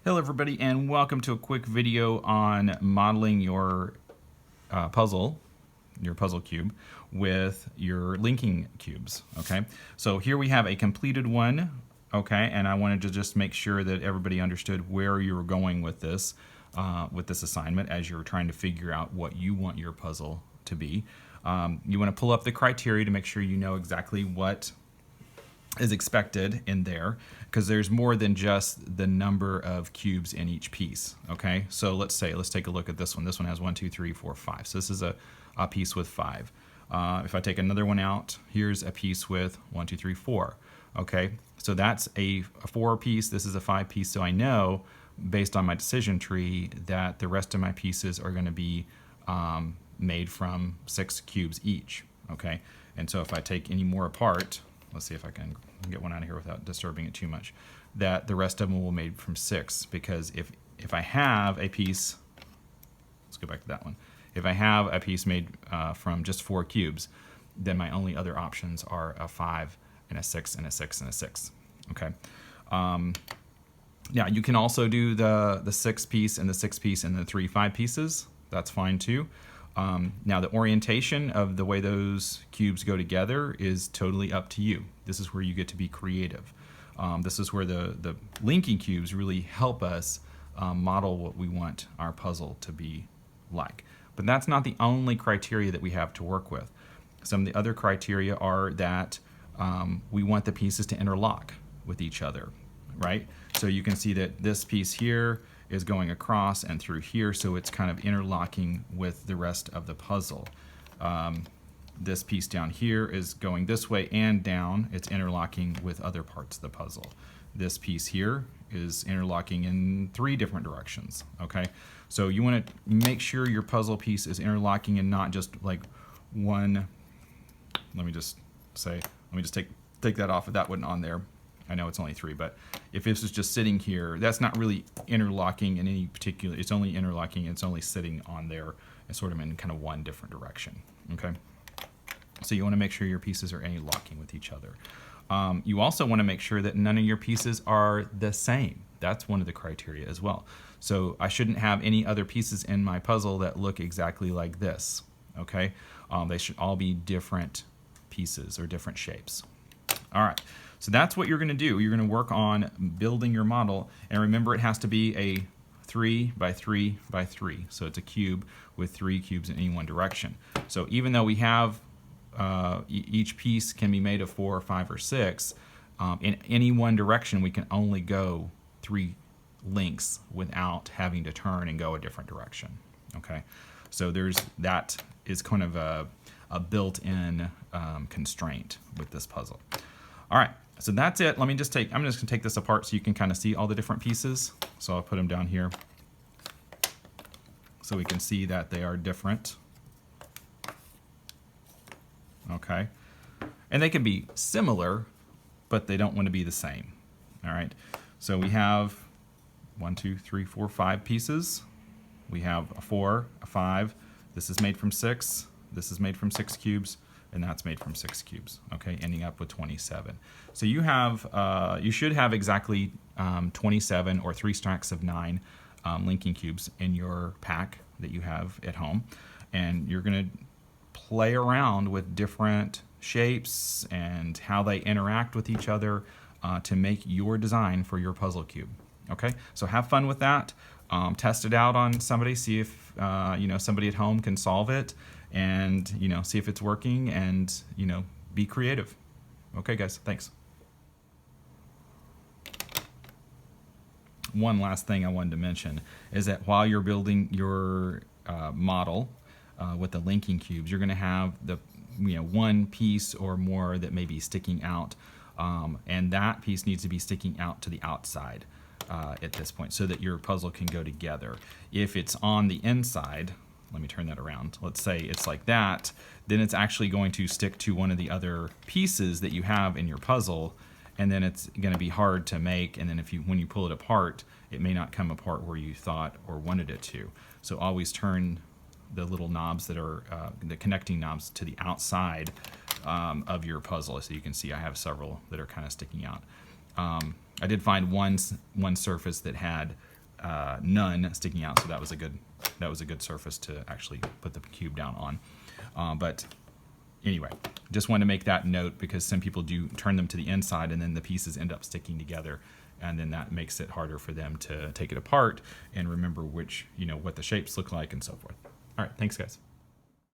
Hello everybody and welcome to a quick video on modeling your puzzle cube with your linking cubes. Okay, so here we have a completed one. Okay, and I wanted to just make sure that everybody understood where you were going with this assignment as you're trying to figure out what you want your puzzle to be. You want to pull up the criteria to make sure you know exactly what is expected in there, because there's more than just the number of cubes in each piece. Okay, so let's take a look at this one. This one has 1, 2, 3, 4, 5. So this is a piece with 5. If I take another one out, here's a piece with 1, 2, 3, 4. Okay, so that's a 4 piece. This is a 5 piece. So I know based on my decision tree that the rest of my pieces are going to be made from 6 cubes each. Okay, and so if I take any more apart, let's see if I can get one out of here without disturbing it too much, that the rest of them will be made from 6, because if I have a piece, let's go back to that one. If I have a piece made from just 4 cubes, then my only other options are a 5 and a 6 and a 6 and a 6. Okay. Now you can also do the 6 piece and the 6 piece and the 3 5 pieces. That's fine too. Now the orientation of the way those cubes go together is totally up to you. This is where you get to be creative. This is where the linking cubes really help us model what we want our puzzle to be like. But that's not the only criteria that we have to work with. Some of the other criteria are that we want the pieces to interlock with each other, right? So you can see that this piece here is going across and through here, so it's kind of interlocking with the rest of the puzzle. This piece down here is going this way and down. It's interlocking with other parts of the puzzle. This piece here is interlocking in 3 different directions. Okay, so you want to make sure your puzzle piece is interlocking and not just like one. Let me just take that off. If that wasn't on there, I know it's only 3, but if this is just sitting here, that's not really interlocking in any particular, it's only interlocking, it's only sitting on there and sort of in kind of one different direction. Okay, so you want to make sure your pieces are interlocking with each other. You also want to make sure that none of your pieces are the same. That's one of the criteria as well. So I shouldn't have any other pieces in my puzzle that look exactly like this. Okay, they should all be different pieces or different shapes. All right, so that's what you're going to do. You're going to work on building your model, and remember it has to be a 3 by 3 by 3. So it's a cube with 3 cubes in any one direction. So even though we have each piece can be made of 4 or 5 or 6, in any one direction we can only go 3 lengths without having to turn and go a different direction. Okay, so that is kind of a built-in constraint with this puzzle. All right, so that's it. I'm just going to take this apart so you can kind of see all the different pieces. So I'll put them down here so we can see that they are different. Okay, and they can be similar, but they don't want to be the same. All right, so we have 1, 2, 3, 4, 5 pieces. We have a 4, a 5. This is made from 6. This is made from 6 cubes. And that's made from 6 cubes, okay, ending up with 27. So you should have exactly 27 or 3 stacks of 9 linking cubes in your pack that you have at home. And you're going to play around with different shapes and how they interact with each other to make your design for your puzzle cube. Okay, so have fun with that. Test it out on somebody, see if somebody at home can solve it, and see if it's working, and be creative. Okay guys, thanks. One last thing I wanted to mention is that while you're building your model with the linking cubes, you're going to have the one piece or more that may be sticking out, and that piece needs to be sticking out to the outside at this point so that your puzzle can go together. If it's on the inside, let me turn that around. Let's say it's like that, then it's actually going to stick to one of the other pieces that you have in your puzzle, and then it's going to be hard to make, and then when you pull it apart, it may not come apart where you thought or wanted it to. So always turn the little knobs that are the connecting knobs to the outside of your puzzle. So you can see I have several that are kind of sticking out. I did find one surface that had none sticking out, so that was a good surface to actually put the cube down on. But anyway, just wanted to make that note because some people do turn them to the inside and then the pieces end up sticking together, and then that makes it harder for them to take it apart and remember what the shapes look like and so forth. All right, thanks guys.